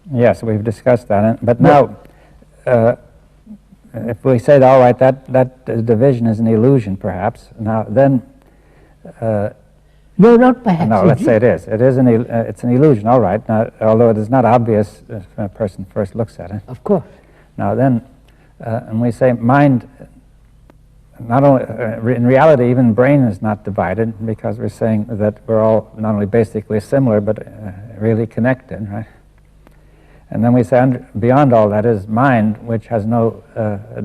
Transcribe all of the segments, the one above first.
Yes, we've discussed that. But now, if we say, all right, that division is an illusion, perhaps, now then... no, not perhaps. No, let's say it is. It's an illusion, all right, now, although it is not obvious when a person first looks at it. Of course. Now then, and we say mind, not only, in reality, even brain is not divided, because we're saying that we're all not only basically similar, but really connected, right? And then we say beyond all that is mind, which has no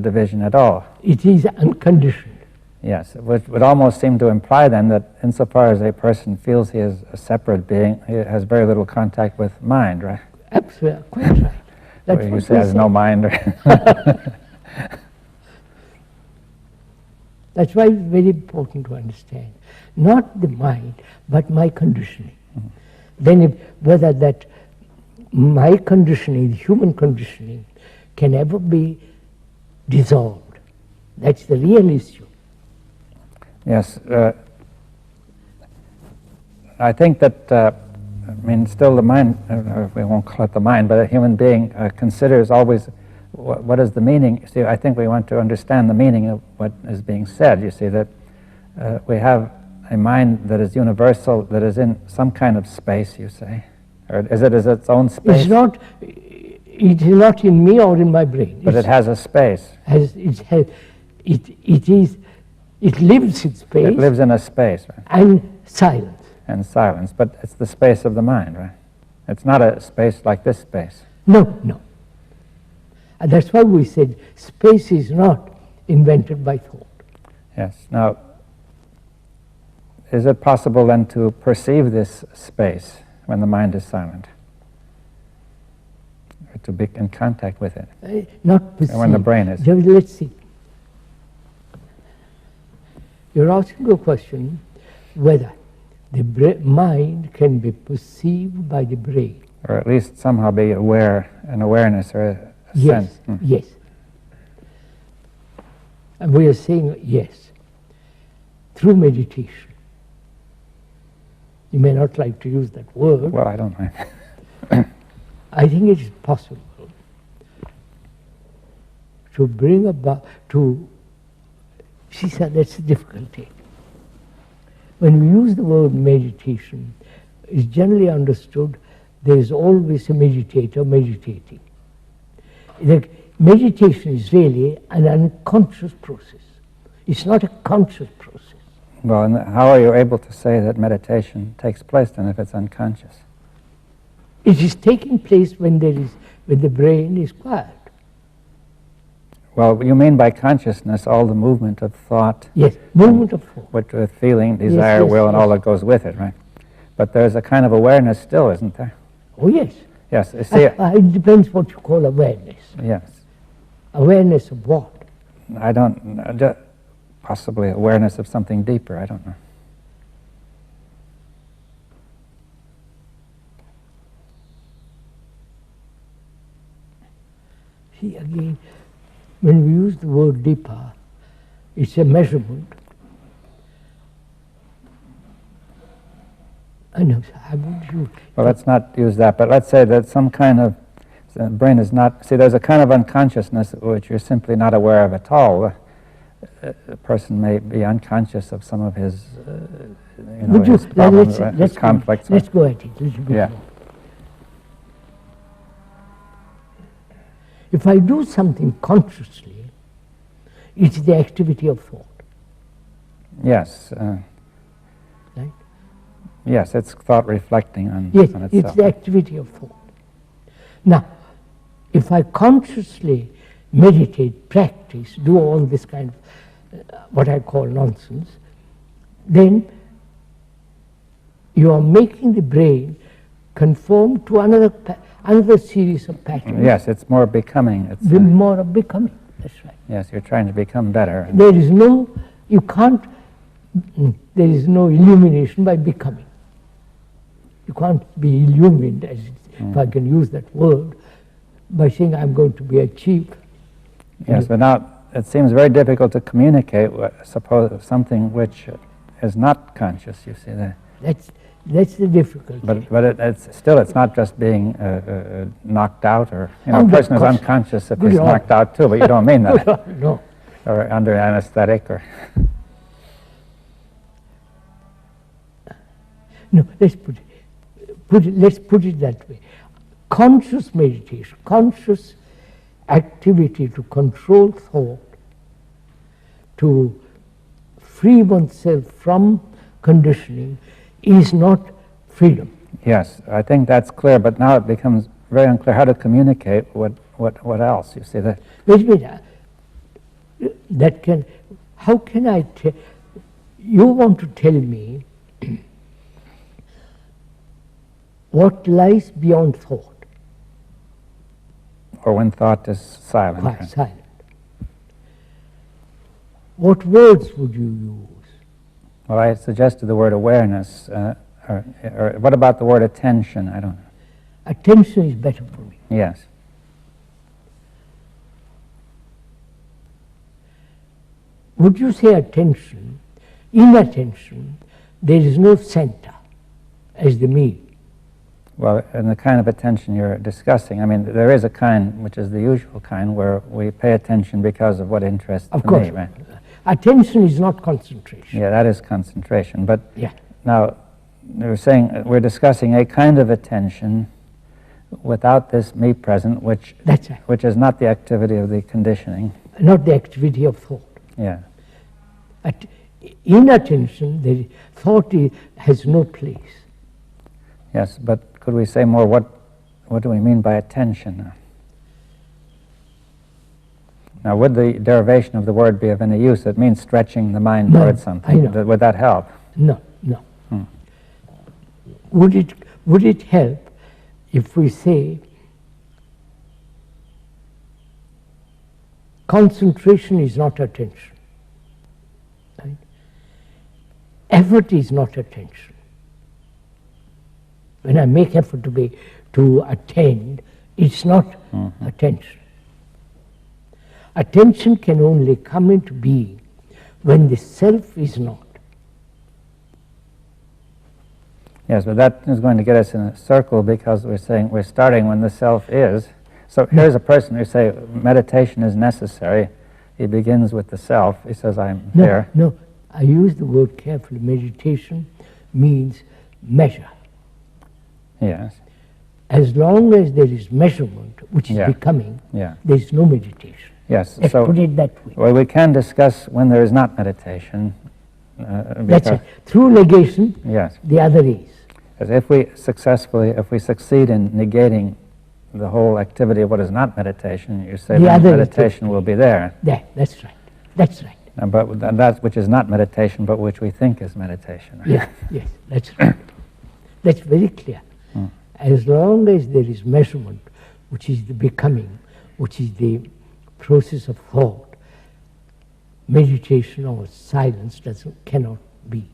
division at all. It is unconditioned. Yes, which would almost seem to imply then that insofar as a person feels he is a separate being, he has very little contact with mind, right? Absolutely, quite right. That's you say has no mind. That's why it's very important to understand. Not the mind, but my conditioning. Mm-hmm. Then whether that my conditioning, the human conditioning, can ever be dissolved. That's the real issue. Yes. I think that, still the mind, we won't call it the mind, but a human being considers always what is the meaning. See, I think we want to understand the meaning of what is being said. You see, that we have a mind that is universal, that is in some kind of space, you say. Or is it its own space? It is not in me or in my brain. But it has a space. It lives in space. It lives in a space, right? And silence. And silence, but it's the space of the mind, right? It's not a space like this space. No, no. And that's why we said space is not invented by thought. Yes. Now, is it possible then to perceive this space when the mind is silent? Or to be in contact with it? Not perceive. When the brain is. Let's see. You're asking a question whether the mind can be perceived by the brain. Or at least somehow be aware, an awareness or a sense. Yes. And we are saying yes, through meditation. You may not like to use that word. Well, I don't mind. I think it is possible to bring about, see, sir, that's the difficulty. When we use the word meditation, it's generally understood there is always a meditator meditating. The meditation is really an unconscious process. It's not a conscious process. Well, and how are you able to say that meditation takes place then if it's unconscious? It is taking place when the brain is quiet. Well, you mean by consciousness all the movement of thought? Yes, movement of thought. With feeling, desire, will, and all that goes with it, right? But there's a kind of awareness still, isn't there? Oh, yes. Yes, you see... it depends what you call awareness. Yes. Awareness of what? I don't... possibly awareness of something deeper, I don't know. See, again, when we use the word deeper, it's a measurement. I know, I would use... Well, let's not use that, but let's say that some kind of... The brain is not... See, there's a kind of unconsciousness which you're simply not aware of at all. A person may be unconscious of some of his, his problems, his conflicts. Let's go at it a little bit more. If I do something consciously, it's the activity of thought. Yes. Right? Yes, it's thought reflecting on itself. It's the activity of thought. Now, if I consciously meditate, practice, do all this kind of what I call nonsense, then you are making the brain conform to another series of patterns. Yes, it's more becoming. It's more of becoming. That's right. Yes, you're trying to become better. There is no illumination by becoming. You can't be illumined, if I can use that word, by saying I'm going to be a chief. Yes, but now it seems very difficult to communicate suppose something which is not conscious, you see. That's the difficulty. But it's not just being knocked out, or a person is unconscious if he's knocked out too, but you don't mean that. No. Or under anesthetic, or... No, let's put it that way. Conscious meditation, conscious activity to control thought, to free oneself from conditioning, is not freedom. Yes, I think that's clear, but now it becomes very unclear how to communicate what else. You see that? Wait a minute. How can I tell? You want to tell me what lies beyond thought? Or when thought is silent. Quite silent. What words would you use? Well, I suggested the word awareness, or what about the word attention? I don't know. Attention is better for me. Yes. Would you say attention? In attention, there is no center as the me. Well, in the kind of attention you're discussing, I mean, there is a kind, which is the usual kind, where we pay attention because of what interests me, right? Attention is not concentration. Yeah, that is concentration. But yeah. Now, we're discussing a kind of attention without this me present, which That's right. Which is not the activity of the conditioning. Not the activity of thought. Yeah. In attention, the thought has no place. Yes, but could we say more? What do we mean by attention? Now, would the derivation of the word be of any use? It means stretching the mind towards something. Would that help? No. Would it help if we say concentration is not attention? Right? Effort is not attention. When I make effort to attend, it's not attention. Attention can only come into being when the self is not. Yes, but that is going to get us in a circle, because we're starting when the self is. So here's a person who say meditation is necessary. He begins with the self. He says, I'm here. No, I use the word carefully. Meditation means measure. Yes. As long as there is measurement, which is becoming, there is no meditation. Yes. Let's put it that way. Well, we can discuss when there is not meditation. That's it. Through negation, the other is. Because if we succeed in negating the whole activity of what is not meditation, you say then meditation will be there. Yeah, that's right. That's right. But that which is not meditation, but which we think is meditation. Right? Yes, that's right. That's very clear. As long as there is measurement, which is the becoming, which is the process of thought, meditation or silence cannot be.